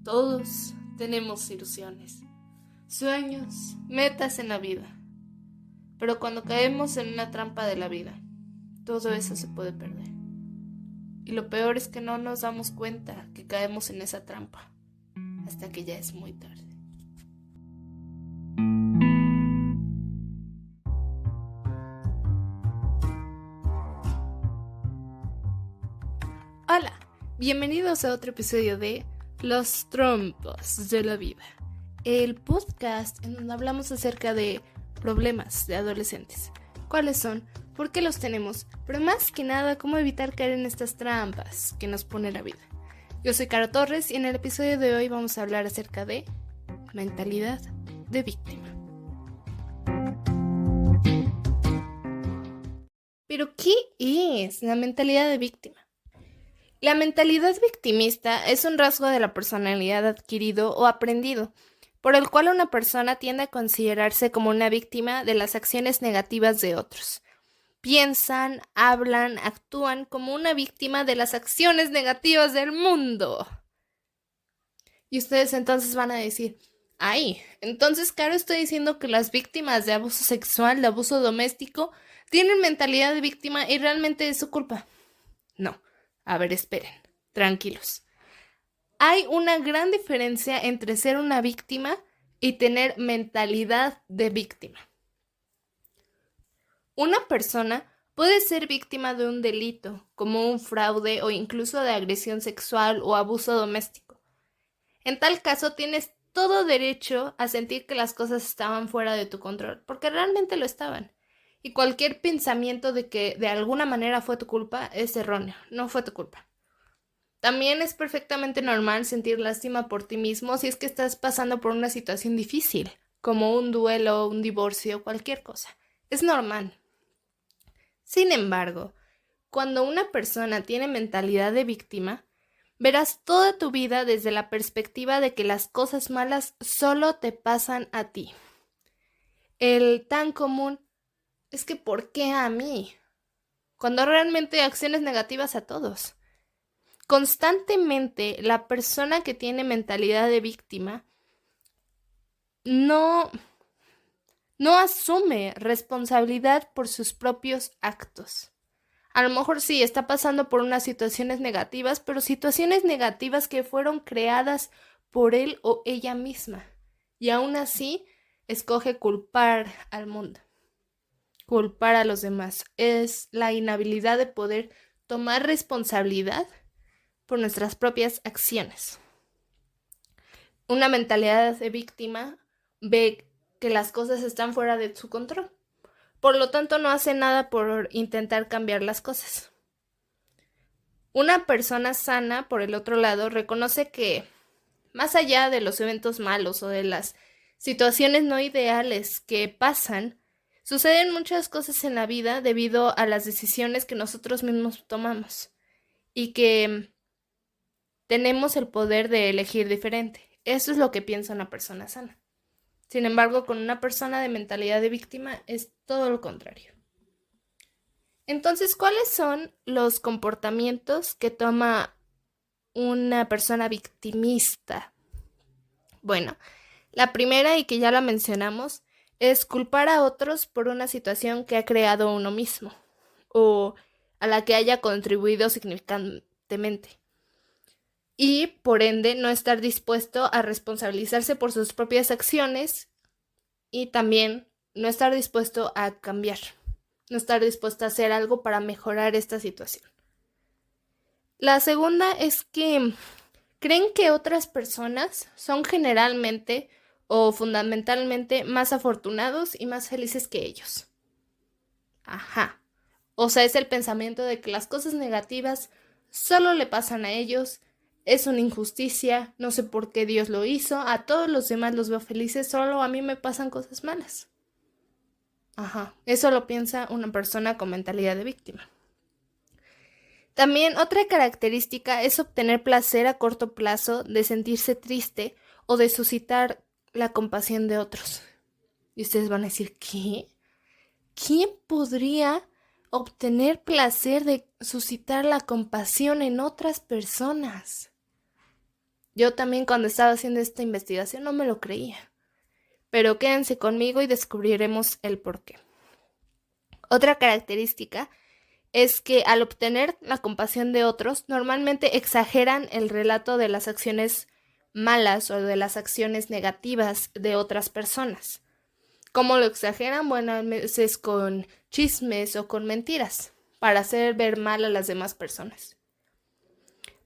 Todos tenemos ilusiones, sueños, metas en la vida. Pero cuando caemos en una trampa de la vida, todo eso se puede perder. Y lo peor es que no nos damos cuenta que caemos en esa trampa hasta que ya es muy tarde. Hola, bienvenidos a otro episodio de Las trampas de la vida, el podcast en donde hablamos acerca de problemas de adolescentes. ¿Cuáles son? ¿Por qué los tenemos? Pero más que nada, cómo evitar caer en estas trampas que nos pone la vida. Yo soy Caro Torres y en el episodio de hoy vamos a hablar acerca de mentalidad de víctima. ¿Pero qué es la mentalidad de víctima? La mentalidad victimista es un rasgo de la personalidad adquirido o aprendido, por el cual una persona tiende a considerarse como una víctima de las acciones negativas de otros. Piensan, hablan, actúan como una víctima de las acciones negativas del mundo. Y ustedes entonces van a decir, ay, entonces Caro está diciendo que las víctimas de abuso sexual, de abuso doméstico, tienen mentalidad de víctima y realmente es su culpa. No. A ver, esperen, tranquilos. Hay una gran diferencia entre ser una víctima y tener mentalidad de víctima. Una persona puede ser víctima de un delito, como un fraude o incluso de agresión sexual o abuso doméstico. En tal caso, tienes todo derecho a sentir que las cosas estaban fuera de tu control, porque realmente lo estaban. Y cualquier pensamiento de que de alguna manera fue tu culpa es erróneo, no fue tu culpa. También es perfectamente normal sentir lástima por ti mismo si es que estás pasando por una situación difícil, como un duelo, un divorcio, cualquier cosa. Es normal. Sin embargo, cuando una persona tiene mentalidad de víctima, verás toda tu vida desde la perspectiva de que las cosas malas solo te pasan a ti. El tan común es que ¿por qué a mí? Cuando realmente hay acciones negativas a todos. Constantemente la persona que tiene mentalidad de víctima no asume responsabilidad por sus propios actos. A lo mejor sí está pasando por unas situaciones negativas, pero situaciones negativas que fueron creadas por él o ella misma. Y aún así escoge culpar al mundo, culpar a los demás. Es la inhabilidad de poder tomar responsabilidad por nuestras propias acciones. Una mentalidad de víctima ve que las cosas están fuera de su control. Por lo tanto, no hace nada por intentar cambiar las cosas. Una persona sana, por el otro lado, reconoce que, más allá de los eventos malos o de las situaciones no ideales que pasan, suceden muchas cosas en la vida debido a las decisiones que nosotros mismos tomamos y que tenemos el poder de elegir diferente. Eso es lo que piensa una persona sana. Sin embargo, con una persona de mentalidad de víctima es todo lo contrario. Entonces, ¿cuáles son los comportamientos que toma una persona victimista? Bueno, la primera, y que ya la mencionamos, es culpar a otros por una situación que ha creado uno mismo o a la que haya contribuido significativamente. Y, por ende, no estar dispuesto a responsabilizarse por sus propias acciones y también no estar dispuesto a cambiar, no estar dispuesto a hacer algo para mejorar esta situación. La segunda es que creen que otras personas son generalmente o fundamentalmente más afortunados y más felices que ellos. Ajá. O sea, es el pensamiento de que las cosas negativas solo le pasan a ellos. Es una injusticia, no sé por qué Dios lo hizo, a todos los demás los veo felices, solo a mí me pasan cosas malas. Ajá, eso lo piensa una persona con mentalidad de víctima. También otra característica es obtener placer a corto plazo de sentirse triste o de suscitar la compasión de otros. Y ustedes van a decir, ¿qué? ¿Quién podría obtener placer de suscitar la compasión en otras personas? Yo también cuando estaba haciendo esta investigación no me lo creía. Pero quédense conmigo y descubriremos el porqué. Otra característica es que al obtener la compasión de otros, normalmente exageran el relato de las acciones malas o de las acciones negativas de otras personas. ¿Cómo lo exageran? Bueno, a veces con chismes o con mentiras, para hacer ver mal a las demás personas.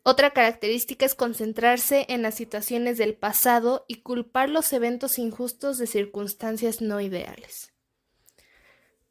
Otra característica es concentrarse en las situaciones del pasado y culpar los eventos injustos de circunstancias no ideales.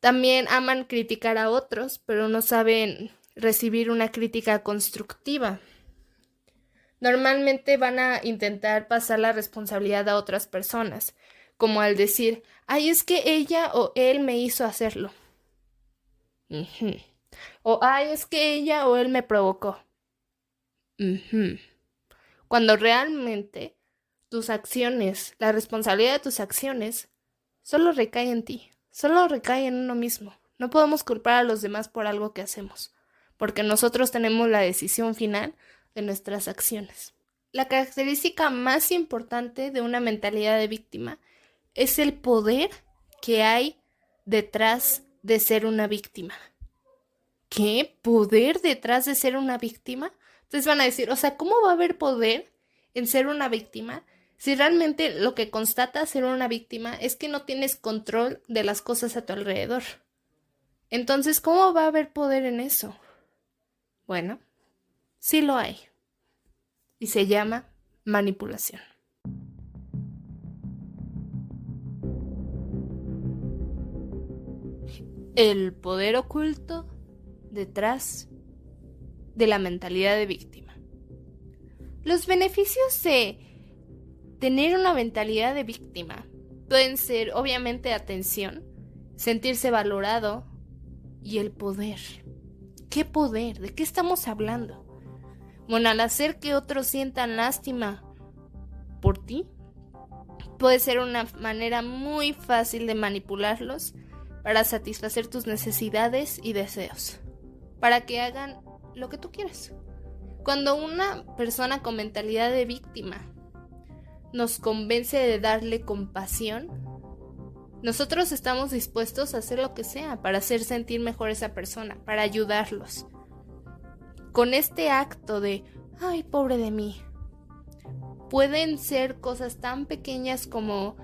También aman criticar a otros, pero no saben recibir una crítica constructiva. Normalmente van a intentar pasar la responsabilidad a otras personas, como al decir, ay, es que ella o él me hizo hacerlo. O ay, es que ella o él me provocó. Cuando realmente tus acciones, la responsabilidad de tus acciones, solo recae en ti, solo recae en uno mismo. No podemos culpar a los demás por algo que hacemos, porque nosotros tenemos la decisión final de nuestras acciones. La característica más importante de una mentalidad de víctima es el poder que hay detrás de ser una víctima. ¿Qué? ¿Poder detrás de ser una víctima? Entonces van a decir, o sea, ¿cómo va a haber poder en ser una víctima si realmente lo que constata ser una víctima es que no tienes control de las cosas a tu alrededor? Entonces, ¿cómo va a haber poder en eso? Bueno, sí lo hay. Y se llama manipulación. El poder oculto detrás de la mentalidad de víctima. Los beneficios de tener una mentalidad de víctima pueden ser, obviamente, atención, sentirse valorado y el poder. ¿Qué poder? ¿De qué estamos hablando? Bueno, al hacer que otros sientan lástima por ti, puede ser una manera muy fácil de manipularlos para satisfacer tus necesidades y deseos, para que hagan lo que tú quieres. Cuando una persona con mentalidad de víctima nos convence de darle compasión, nosotros estamos dispuestos a hacer lo que sea para hacer sentir mejor a esa persona, para ayudarlos. Con este acto de, ay, pobre de mí, pueden ser cosas tan pequeñas como,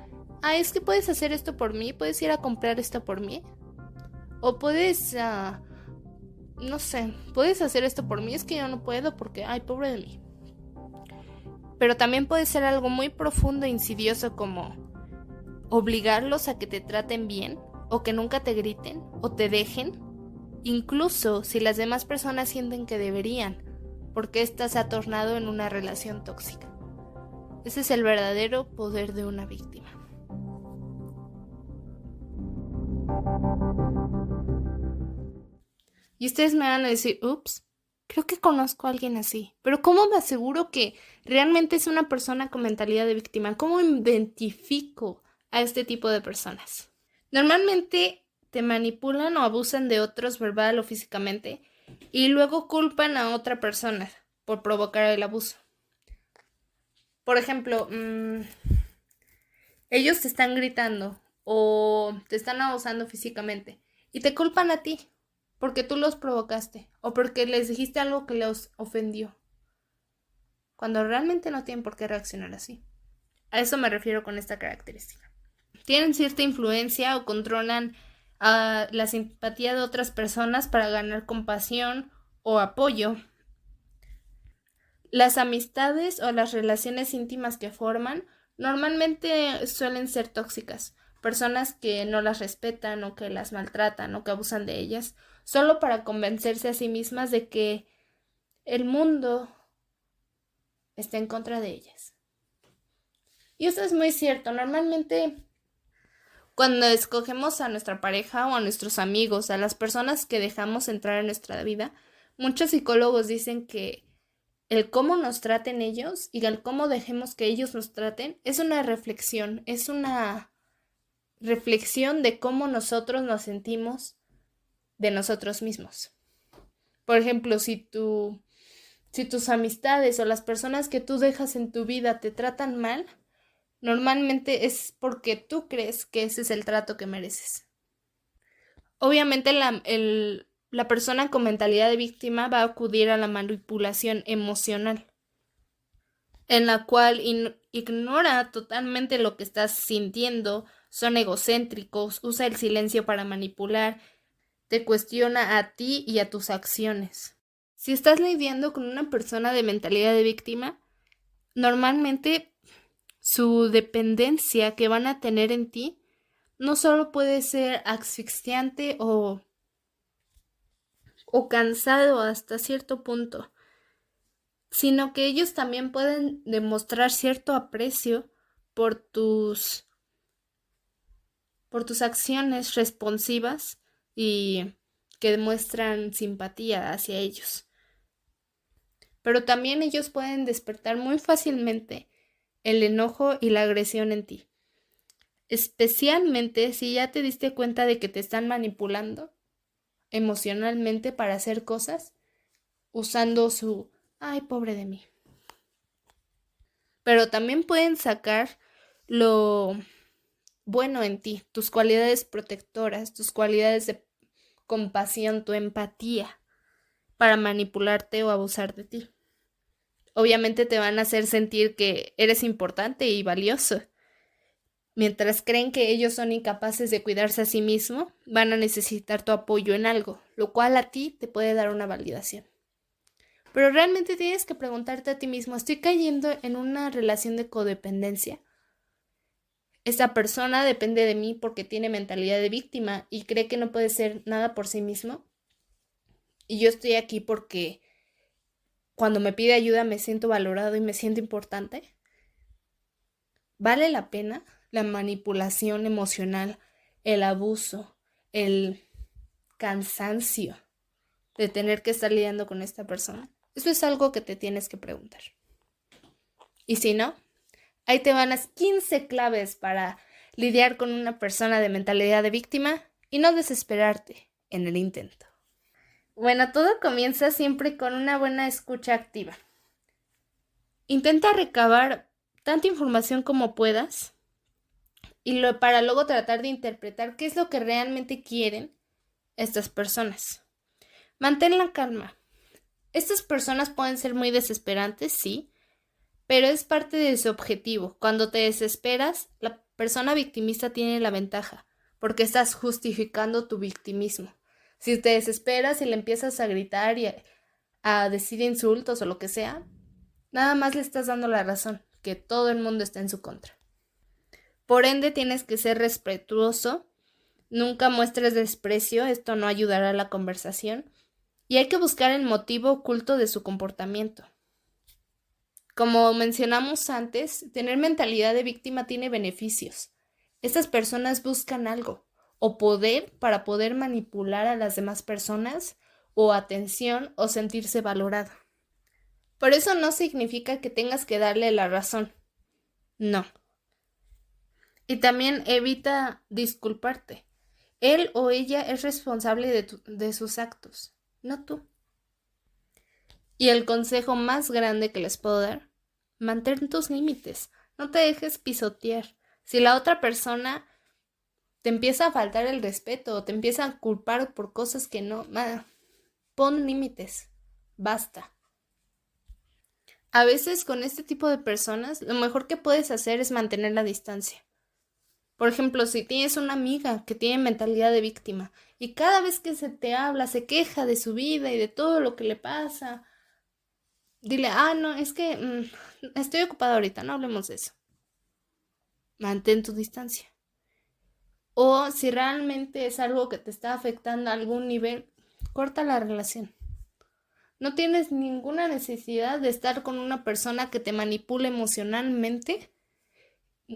ay, es que puedes hacer esto por mí, puedes ir a comprar esto por mí, o puedes, no sé, puedes hacer esto por mí, es que yo no puedo porque, ay, pobre de mí. Pero también puede ser algo muy profundo e insidioso como obligarlos a que te traten bien, o que nunca te griten, o te dejen, incluso si las demás personas sienten que deberían, porque ésta se ha tornado en una relación tóxica. Ese es el verdadero poder de una víctima. Y ustedes me van a decir, ups, creo que conozco a alguien así. Pero ¿cómo me aseguro que realmente es una persona con mentalidad de víctima? ¿Cómo identifico a este tipo de personas? Normalmente te manipulan o abusan de otros verbal o físicamente y luego culpan a otra persona por provocar el abuso. Por ejemplo, ellos te están gritando o te están abusando físicamente y te culpan a ti porque tú los provocaste o porque les dijiste algo que los ofendió, cuando realmente no tienen por qué reaccionar así. A eso me refiero con esta característica. Tienen cierta influencia o controlan la simpatía de otras personas para ganar compasión o apoyo. Las amistades o las relaciones íntimas que forman normalmente suelen ser tóxicas. Personas que no las respetan o que las maltratan o que abusan de ellas, solo para convencerse a sí mismas de que el mundo está en contra de ellas. Y eso es muy cierto. Normalmente cuando escogemos a nuestra pareja o a nuestros amigos, a las personas que dejamos entrar en nuestra vida, muchos psicólogos dicen que el cómo nos traten ellos y el cómo dejemos que ellos nos traten es una reflexión de cómo nosotros nos sentimos de nosotros mismos. Por ejemplo, si Si tus amistades o las personas que tú dejas en tu vida te tratan mal, normalmente es porque tú crees que ese es el trato que mereces. Obviamente la persona con mentalidad de víctima va a acudir a la manipulación emocional, en la cual ignora totalmente lo que estás sintiendo, son egocéntricos, usa el silencio para manipular, te cuestiona a ti y a tus acciones. Si estás lidiando con una persona de mentalidad de víctima, normalmente su dependencia que van a tener en ti no solo puede ser asfixiante o cansado hasta cierto punto, sino que ellos también pueden demostrar cierto aprecio por tus acciones responsivas y que demuestran simpatía hacia ellos. Pero también ellos pueden despertar muy fácilmente el enojo y la agresión en ti, especialmente si ya te diste cuenta de que te están manipulando emocionalmente para hacer cosas usando su ay, pobre de mí. Pero también pueden sacar lo bueno en ti, tus cualidades protectoras, tus cualidades de compasión, tu empatía, para manipularte o abusar de ti. Obviamente te van a hacer sentir que eres importante y valioso. Mientras creen que ellos son incapaces de cuidarse a sí mismos, van a necesitar tu apoyo en algo, lo cual a ti te puede dar una validación. Pero realmente tienes que preguntarte a ti mismo, ¿estoy cayendo en una relación de codependencia? Esta persona depende de mí porque tiene mentalidad de víctima y cree que no puede ser nada por sí mismo. Y yo estoy aquí porque cuando me pide ayuda me siento valorado y me siento importante. ¿Vale la pena la manipulación emocional, el abuso, el cansancio de tener que estar lidiando con esta persona? Eso es algo que te tienes que preguntar. Y si no, ahí te van las 15 claves para lidiar con una persona de mentalidad de víctima y no desesperarte en el intento. Bueno, todo comienza siempre con una buena escucha activa. Intenta recabar tanta información como puedas para luego tratar de interpretar qué es lo que realmente quieren estas personas. Mantén la calma. Estas personas pueden ser muy desesperantes, sí, pero es parte de su objetivo. Cuando te desesperas, la persona victimista tiene la ventaja, porque estás justificando tu victimismo. Si te desesperas y le empiezas a gritar y a decir insultos o lo que sea, nada más le estás dando la razón, que todo el mundo está en su contra. Por ende, tienes que ser respetuoso, nunca muestres desprecio, esto no ayudará a la conversación, y hay que buscar el motivo oculto de su comportamiento. Como mencionamos antes, tener mentalidad de víctima tiene beneficios. Estas personas buscan algo, o poder para poder manipular a las demás personas, o atención, o sentirse valorado. Por eso no significa que tengas que darle la razón. No. Y también evita disculparte. Él o ella es responsable de sus actos, no tú. Y el consejo más grande que les puedo dar, mantén tus límites, no te dejes pisotear. Si la otra persona te empieza a faltar el respeto o te empieza a culpar por cosas que no, pon límites, basta. A veces con este tipo de personas, lo mejor que puedes hacer es mantener la distancia. Por ejemplo, si tienes una amiga que tiene mentalidad de víctima y cada vez que se te habla se queja de su vida y de todo lo que le pasa, dile, no, es que estoy ocupada ahorita, no hablemos de eso. Mantén tu distancia. O si realmente es algo que te está afectando a algún nivel, corta la relación. No tienes ninguna necesidad de estar con una persona que te manipule emocionalmente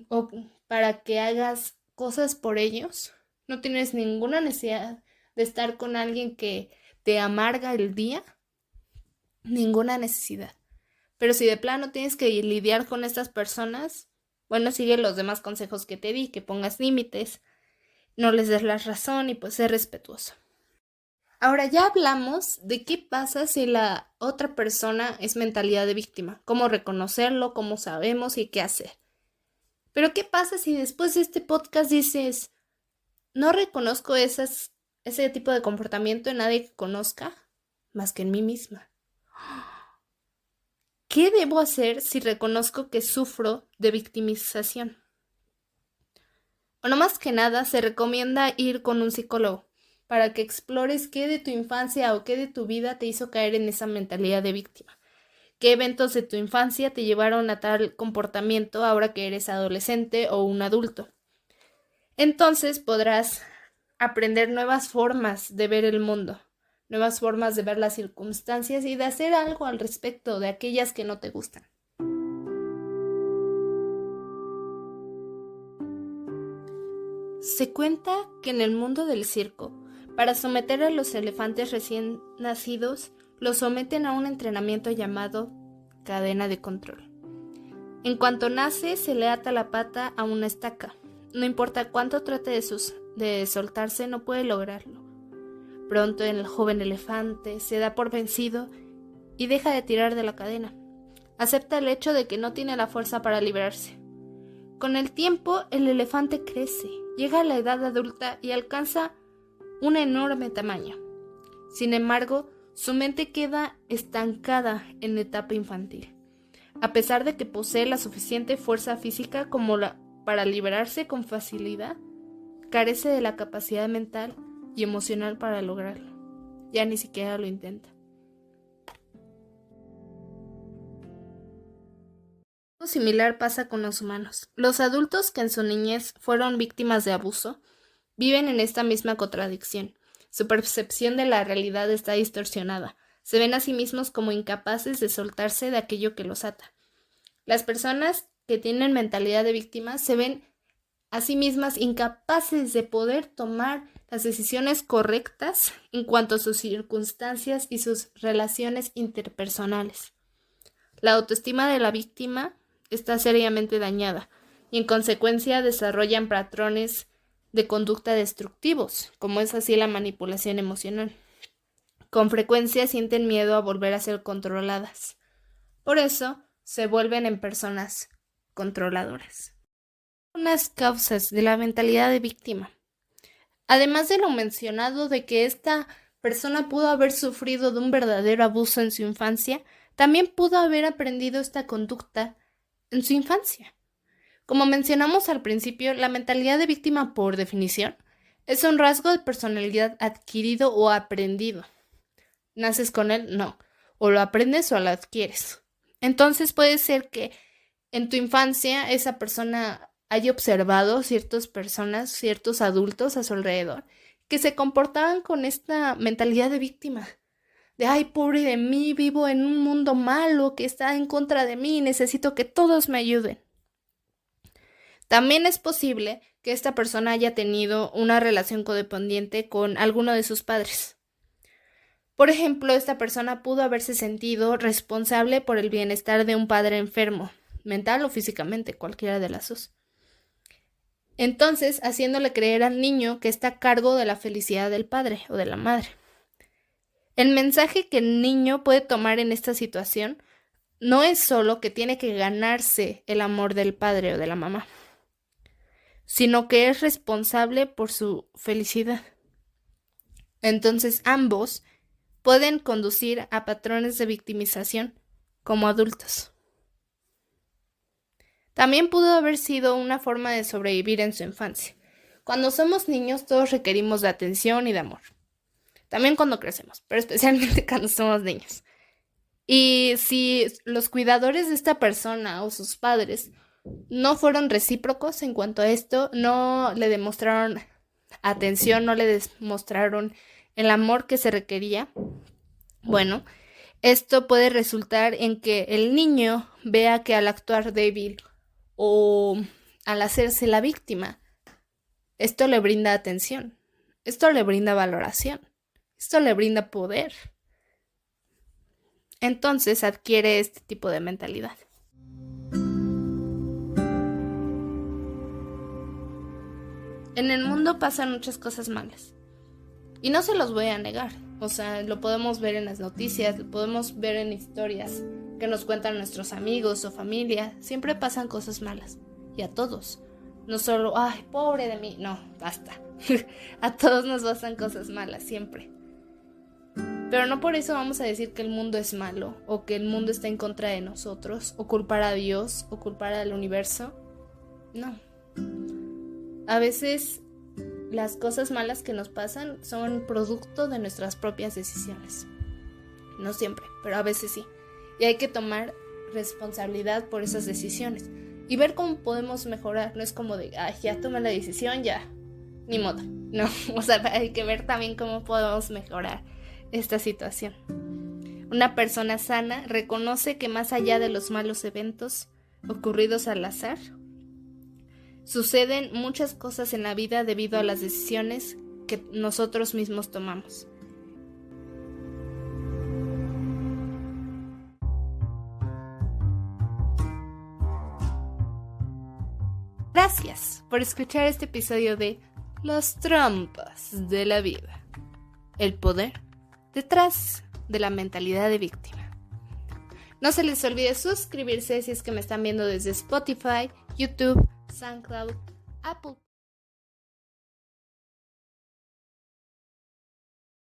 o para que hagas cosas por ellos. No tienes ninguna necesidad de estar con alguien que te amarga el día. Ninguna necesidad. Pero si de plano tienes que lidiar con estas personas, bueno, sigue los demás consejos que te di, que pongas límites, no les des la razón y pues ser respetuoso. Ahora ya hablamos de qué pasa si la otra persona es mentalidad de víctima, cómo reconocerlo, cómo sabemos y qué hacer. Pero ¿qué pasa si después de este podcast dices, no reconozco ese tipo de comportamiento en nadie que conozca más que en mí misma? ¿Qué debo hacer si reconozco que sufro de victimización? Bueno, más que nada se recomienda ir con un psicólogo para que explores qué de tu infancia o qué de tu vida te hizo caer en esa mentalidad de víctima. ¿Qué eventos de tu infancia te llevaron a tal comportamiento ahora que eres adolescente o un adulto? Entonces podrás aprender nuevas formas de ver el mundo, nuevas formas de ver las circunstancias y de hacer algo al respecto de aquellas que no te gustan. Se cuenta que en el mundo del circo, para someter a los elefantes recién nacidos, los someten a un entrenamiento llamado cadena de control. En cuanto nace, se le ata la pata a una estaca. No importa cuánto trate de soltarse, no puede lograrlo. Pronto el joven elefante se da por vencido y deja de tirar de la cadena. Acepta el hecho de que no tiene la fuerza para librarse. Con el tiempo, el elefante crece, llega a la edad adulta y alcanza un enorme tamaño. Sin embargo, su mente queda estancada en la etapa infantil. A pesar de que posee la suficiente fuerza física para liberarse con facilidad, carece de la capacidad mental y emocional para lograrlo. Ya ni siquiera lo intenta. Algo similar pasa con los humanos. Los adultos que en su niñez fueron víctimas de abuso viven en esta misma contradicción. Su percepción de la realidad está distorsionada. Se ven a sí mismos como incapaces de soltarse de aquello que los ata. Las personas que tienen mentalidad de víctima se ven a sí mismas incapaces de poder tomar las decisiones correctas en cuanto a sus circunstancias y sus relaciones interpersonales. La autoestima de la víctima está seriamente dañada y en consecuencia desarrollan patrones de conducta destructivos, como es así la manipulación emocional. Con frecuencia sienten miedo a volver a ser controladas. Por eso se vuelven en personas controladoras. Unas causas de la mentalidad de víctima. Además de lo mencionado de que esta persona pudo haber sufrido de un verdadero abuso en su infancia, también pudo haber aprendido esta conducta en su infancia. Como mencionamos al principio, la mentalidad de víctima, por definición, es un rasgo de personalidad adquirido o aprendido. ¿Naces con él? No. O lo aprendes o lo adquieres. Entonces puede ser que en tu infancia esa persona haya observado ciertas personas, ciertos adultos a su alrededor, que se comportaban con esta mentalidad de víctima. De, ay, pobre de mí, vivo en un mundo malo que está en contra de mí y necesito que todos me ayuden. También es posible que esta persona haya tenido una relación codependiente con alguno de sus padres. Por ejemplo, esta persona pudo haberse sentido responsable por el bienestar de un padre enfermo, mental o físicamente, cualquiera de las dos. Entonces, haciéndole creer al niño que está a cargo de la felicidad del padre o de la madre. El mensaje que el niño puede tomar en esta situación no es solo que tiene que ganarse el amor del padre o de la mamá, sino que es responsable por su felicidad. Entonces, ambos pueden conducir a patrones de victimización como adultos. También pudo haber sido una forma de sobrevivir en su infancia. Cuando somos niños, todos requerimos de atención y de amor. También cuando crecemos, pero especialmente cuando somos niños. Y si los cuidadores de esta persona o sus padres no fueron recíprocos en cuanto a esto, no le demostraron atención, no le demostraron el amor que se requería, bueno, esto puede resultar en que el niño vea que al actuar débil o al hacerse la víctima, esto le brinda atención, esto le brinda valoración, esto le brinda poder. Entonces adquiere este tipo de mentalidad. En el mundo pasan muchas cosas malas. Y no se los voy a negar. O sea, lo podemos ver en las noticias, lo podemos ver en historias que nos cuentan nuestros amigos o familia. Siempre pasan cosas malas. Y a todos. No solo, ay, pobre de mí. No, basta. A todos nos pasan cosas malas, siempre. Pero no por eso vamos a decir que el mundo es malo, o que el mundo está en contra de nosotros, o culpar a Dios, o culpar al universo. No. A veces las cosas malas que nos pasan son producto de nuestras propias decisiones. No siempre, pero a veces sí. Y hay que tomar responsabilidad por esas decisiones y ver cómo podemos mejorar. No es como de, ay, ya tomé la decisión, ya, ni modo. No, o sea, hay que ver también cómo podemos mejorar esta situación. Una persona sana reconoce que más allá de los malos eventos ocurridos al azar, suceden muchas cosas en la vida debido a las decisiones que nosotros mismos tomamos. Gracias por escuchar este episodio de Las trampas de la vida. El poder detrás de la mentalidad de víctima. No se les olvide suscribirse si es que me están viendo desde Spotify, YouTube, SoundCloud, Apple